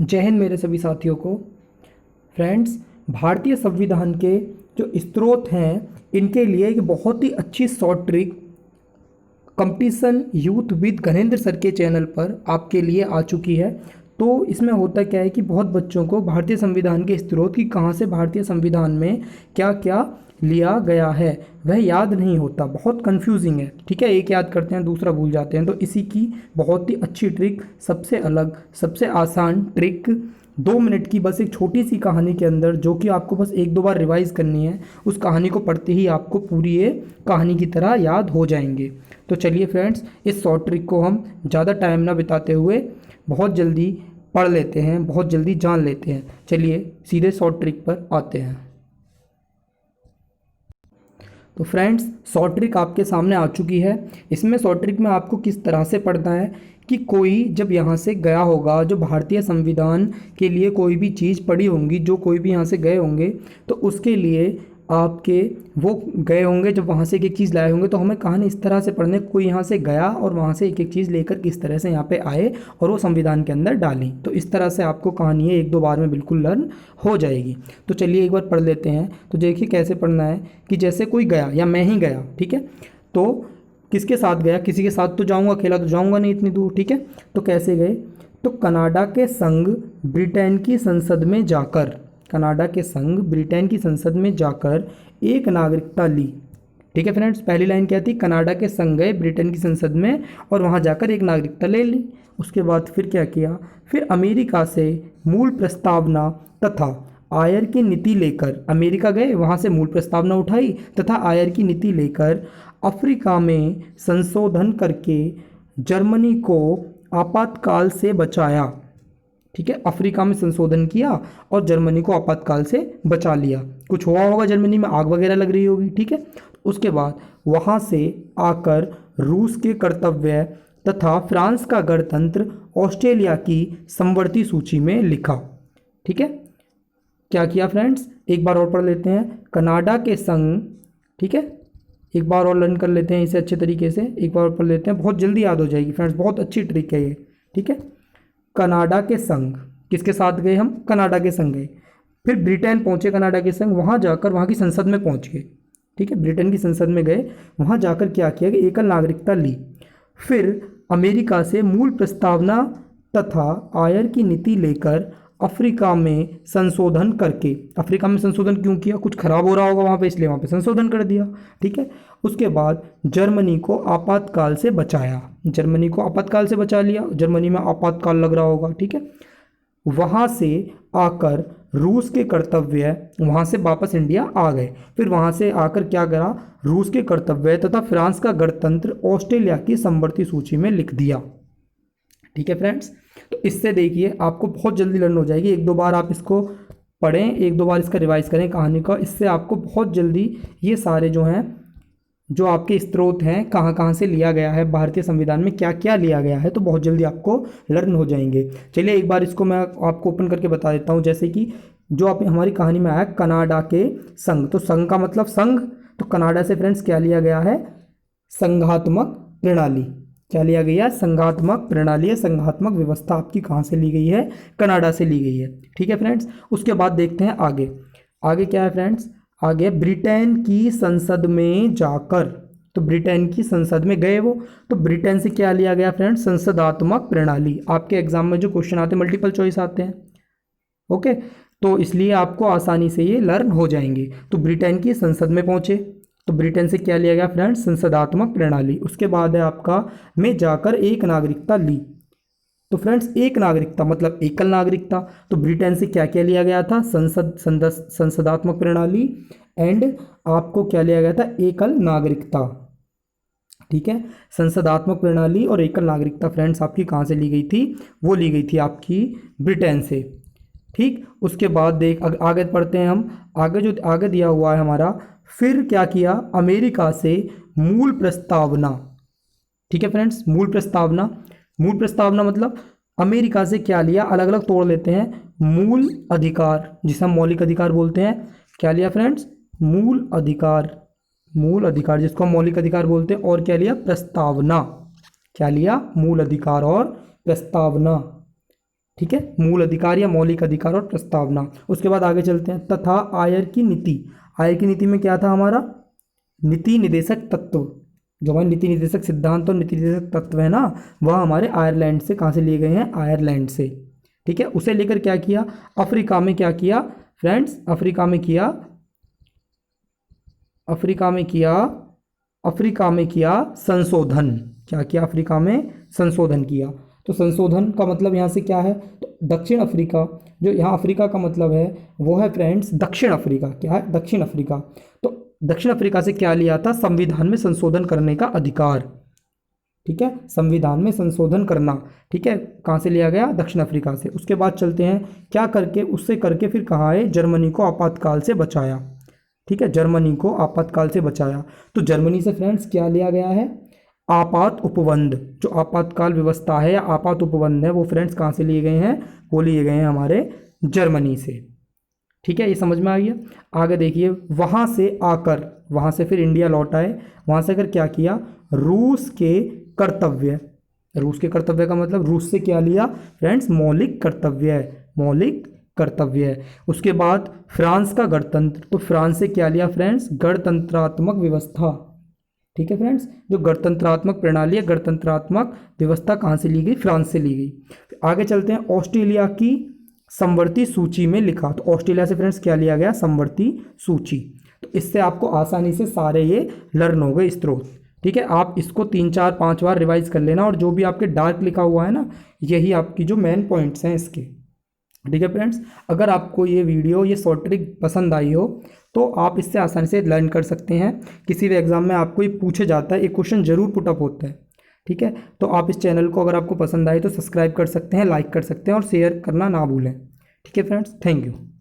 जय हिंद मेरे सभी साथियों को। फ्रेंड्स, भारतीय संविधान के जो स्रोत हैं इनके लिए एक बहुत ही अच्छी short trick competition youth with Ganendra sir के चैनल पर आपके लिए आ चुकी है। तो इसमें होता क्या है कि बहुत बच्चों को भारतीय संविधान के स्रोत की कहाँ से भारतीय संविधान में क्या क्या लिया गया है वह याद नहीं होता, बहुत कंफ्यूजिंग है। ठीक है, एक याद करते हैं दूसरा भूल जाते हैं। तो इसी की बहुत ही अच्छी ट्रिक, सबसे अलग सबसे आसान ट्रिक 2 मिनट की बस एक छोटी सी कहानी के अंदर, जो कि आपको बस एक दो बार रिवाइज करनी है। उस कहानी को पढ़ते ही आपको पूरी ये कहानी की तरह याद हो जाएंगे। तो चलिए फ्रेंड्स, इस शॉर्ट ट्रिक को हम ज़्यादा टाइम ना बिताते हुए बहुत जल्दी पढ़ लेते हैं, बहुत जल्दी जान लेते हैं। चलिए सीधे शॉर्ट ट्रिक पर आते हैं। तो फ्रेंड्स, शॉर्ट ट्रिक आपके सामने आ चुकी है। इसमें शॉर्ट ट्रिक में आपको किस तरह से पढ़ना है कि कोई जब यहाँ से गया होगा, जो भारतीय संविधान के लिए कोई भी चीज़ पढ़ी होंगी, जो कोई भी यहाँ से गए होंगे, तो उसके लिए आपके वो गए होंगे जब वहाँ से एक एक चीज़ लाए होंगे, तो हमें कहानी इस तरह से पढ़ने, कोई यहाँ से गया और वहाँ से एक एक चीज़ लेकर किस तरह से यहाँ पे आए और वो संविधान के अंदर डाली। तो इस तरह से आपको कहानी एक दो बार में बिल्कुल लर्न हो जाएगी। तो चलिए एक बार पढ़ लेते हैं। तो देखिए कैसे पढ़ना है कि जैसे कोई गया या मैं ही गया, ठीक है, तो किसके साथ गया, किसी के साथ तो जाऊँगा, अकेला तो जाऊँगा नहीं इतनी दूर। ठीक है, तो कैसे गए, तो कनाडा के संग ब्रिटेन की संसद में जाकर, कनाडा के संग ब्रिटेन की संसद में जाकर एक नागरिकता ली। ठीक है फ्रेंड्स, पहली लाइन क्या थी, कनाडा के संग गए ब्रिटेन की संसद में और वहाँ जाकर एक नागरिकता ले ली। उसके बाद फिर क्या किया, फिर अमेरिका से मूल प्रस्तावना तथा आयर की नीति लेकर, अमेरिका गए, वहाँ से मूल प्रस्तावना उठाई तथा आयर की नीति लेकर अफ्रीका में संशोधन करके जर्मनी को आपातकाल से बचाया। ठीक है, अफ्रीका में संशोधन किया और जर्मनी को आपातकाल से बचा लिया। कुछ हुआ होगा, जर्मनी में आग वगैरह लग रही होगी। ठीक है, उसके बाद वहाँ से आकर रूस के कर्तव्य तथा फ्रांस का गणतंत्र ऑस्ट्रेलिया की समवर्ती सूची में लिखा। ठीक है, क्या किया फ्रेंड्स, एक बार और पढ़ लेते हैं। कनाडा के संग, ठीक है, एक बार और लर्न कर लेते हैं इसे अच्छे तरीके से, एक बार और पढ़ लेते हैं, बहुत जल्दी याद हो जाएगी फ्रेंड्स, बहुत अच्छी ट्रिक है ये। ठीक है, कनाडा के संग, किसके साथ गए हम, कनाडा के संग गए, फिर ब्रिटेन पहुंचे कनाडा के संग, वहां जाकर वहां की संसद में पहुंच गए। ठीक है, ब्रिटेन की संसद में गए, वहां जाकर क्या किया कि एकल नागरिकता ली। फिर अमेरिका से मूल प्रस्तावना तथा आयर की नीति लेकर अफ्रीका में संशोधन करके, अफ्रीका में संशोधन क्यों किया, कुछ खराब हो रहा होगा वहाँ पे, इसलिए वहाँ पे संशोधन कर दिया। ठीक है, उसके बाद जर्मनी को आपातकाल से बचाया, जर्मनी को आपातकाल से बचा लिया, जर्मनी में आपातकाल लग रहा होगा। ठीक है, वहाँ से आकर रूस के कर्तव्य, वहाँ से वापस इंडिया आ गए, फिर वहाँ से आकर क्या करा, रूस के कर्तव्य तथा फ्रांस का गणतंत्र ऑस्ट्रेलिया की समवर्ती सूची में लिख दिया। ठीक है फ्रेंड्स, तो इससे देखिए आपको बहुत जल्दी लर्न हो जाएगी। एक दो बार आप इसको पढ़ें, एक दो बार इसका रिवाइज करें कहानी का, इससे आपको बहुत जल्दी ये सारे जो हैं, जो आपके स्रोत हैं, कहाँ कहाँ से लिया गया है, भारतीय संविधान में क्या क्या लिया गया है, तो बहुत जल्दी आपको लर्न हो जाएंगे। चलिए एक बार इसको मैं आपको ओपन करके बता देता हूँ। जैसे कि जो आप हमारी कहानी में आया कनाडा के संघ, तो संघ का मतलब संघ, तो कनाडा से फ्रेंड्स क्या लिया गया है, संघात्मक प्रणाली। क्या लिया गया, संघात्मक प्रणाली है, संघात्मक व्यवस्था आपकी कहाँ से ली गई है, कनाडा से ली गई है। ठीक है फ्रेंड्स, उसके बाद देखते हैं आगे, आगे क्या है फ्रेंड्स, आगे ब्रिटेन की संसद में जाकर, तो ब्रिटेन की संसद में गए वो, तो ब्रिटेन से क्या लिया गया फ्रेंड्स, संसदात्मक प्रणाली। आपके एग्जाम में जो क्वेश्चन आते हैं मल्टीपल चॉइस आते हैं, ओके, तो इसलिए आपको आसानी से ये लर्न हो जाएंगे। तो ब्रिटेन की संसद में पहुंचे, तो ब्रिटेन से क्या लिया गया फ्रेंड्स, संसदात्मक प्रणाली। उसके बाद है आपका में जाकर एक नागरिकता ली, तो फ्रेंड्स एक नागरिकता मतलब एकल नागरिकता, तो ब्रिटेन से क्या क्या लिया गया था, संसदात्मक प्रणाली एंड आपको क्या लिया गया था, एकल नागरिकता। ठीक है, संसदात्मक प्रणाली और एकल नागरिकता फ्रेंड्स आपकी कहाँ से ली गई थी, वो ली गई थी आपकी ब्रिटेन से। ठीक, उसके बाद देख आगे पढ़ते हैं हम, आगे जो आगे दिया हुआ है हमारा, फिर क्या किया, अमेरिका से मूल प्रस्तावना। ठीक है फ्रेंड्स, मूल प्रस्तावना, मूल प्रस्तावना मतलब अमेरिका से क्या लिया, अलग अलग तोड़ लेते हैं, मूल अधिकार जिसे हम मौलिक अधिकार बोलते हैं, क्या लिया फ्रेंड्स, मूल अधिकार, मूल अधिकार जिसको हम मौलिक अधिकार बोलते हैं, और क्या लिया, प्रस्तावना, क्या लिया, मूल अधिकार और प्रस्तावना। ठीक है, मूल अधिकार या मौलिक अधिकार और प्रस्तावना। उसके बाद आगे चलते हैं, तथा आयर की नीति। आयर की नीति में क्या था हमारा, नीति निर्देशक तत्व, जो हमारे नीति निर्देशक सिद्धांत और नीति निर्देशक तत्व है ना, वह हमारे आयरलैंड से कहाँ से लिए गए हैं, आयरलैंड से। ठीक है, उसे लेकर क्या किया, अफ्रीका में क्या किया फ्रेंड्स, अफ्रीका में किया संशोधन। क्या किया, अफ्रीका में संशोधन किया। तो संशोधन का मतलब यहाँ से क्या है, तो दक्षिण अफ्रीका, जो यहाँ अफ्रीका का मतलब है वो है फ्रेंड्स दक्षिण अफ्रीका। क्या है, दक्षिण अफ्रीका। तो दक्षिण अफ्रीका से क्या लिया था, संविधान में संशोधन करने का अधिकार। ठीक है, संविधान में संशोधन करना। ठीक है, कहाँ से लिया गया, दक्षिण अफ्रीका से। उसके बाद चलते हैं, क्या करके, उससे करके फिर कहाँ है, जर्मनी को आपातकाल से बचाया। ठीक है, जर्मनी को आपातकाल से बचाया। तो जर्मनी से फ्रेंड्स क्या लिया गया है, आपात उपबंध। जो आपातकाल व्यवस्था है या आपात उपबंध है वो फ्रेंड्स कहाँ से लिए गए हैं, वो लिए गए हैं हमारे जर्मनी से। ठीक है, ये समझ में आ गया। आगे देखिए, वहाँ से आकर, वहाँ से फिर इंडिया लौट आए, वहाँ से आकर क्या किया, रूस के कर्तव्य। रूस के कर्तव्य का मतलब रूस से क्या लिया फ्रेंड्स, मौलिक कर्तव्य, मौलिक कर्तव्य है। उसके बाद फ्रांस का गणतंत्र, तो फ्रांस से क्या लिया फ्रेंड्स, गणतंत्रात्मक व्यवस्था। ठीक है फ्रेंड्स, जो गणतंत्रात्मक प्रणाली है, गणतंत्रात्मक व्यवस्था कहाँ से ली गई, फ्रांस से ली गई। आगे चलते हैं, ऑस्ट्रेलिया की समवर्ती सूची में लिखा। तो ऑस्ट्रेलिया से फ्रेंड्स क्या लिया गया, समवर्ती सूची। तो इससे आपको आसानी से सारे ये लर्न हो गए स्रोत। ठीक है, आप इसको 3 4 5 बार रिवाइज कर लेना, और जो भी आपके डार्क लिखा हुआ है ना, यही आपकी जो मेन पॉइंट्स हैं इसके। ठीक है फ्रेंड्स, अगर आपको ये वीडियो, ये शॉर्ट ट्रिक पसंद आई हो तो आप इससे आसानी से लर्न कर सकते हैं। किसी भी एग्जाम में आपको ये पूछे जाता है, एक क्वेश्चन जरूर पुटअप होता है। ठीक है, तो आप इस चैनल को अगर आपको पसंद आए तो सब्सक्राइब कर सकते हैं, लाइक कर सकते हैं और शेयर करना ना भूलें। ठीक है फ्रेंड्स, थैंक यू।